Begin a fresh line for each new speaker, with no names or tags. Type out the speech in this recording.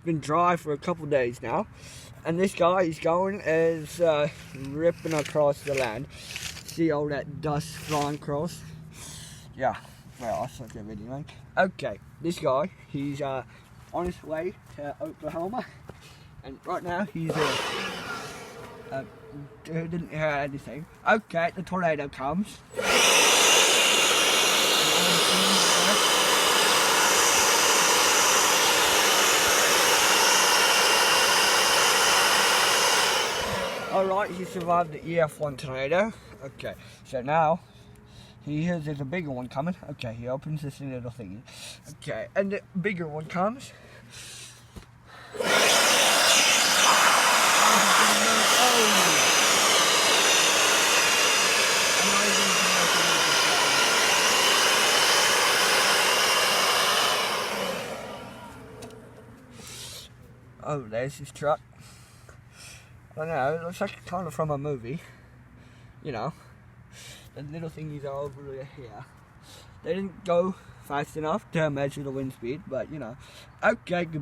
been dry for a couple of days now, and this guy is going is ripping across the land. See all that dust flying across? Yeah, well, I suck at videoing. Okay, this guy, he's on his way to Oklahoma, and right now he's didn't hear anything. Okay, the tornado comes. Alright, he survived the EF1 tornado. Okay, so now he hears there's a bigger one coming. Okay, he opens this little thingy. Okay, and the bigger one comes. Oh, there's his truck. I don't know, it looks like kind of from a movie. You know, the little thingies are over here. They didn't go fast enough to measure the wind speed, but you know. Okay, goodbye.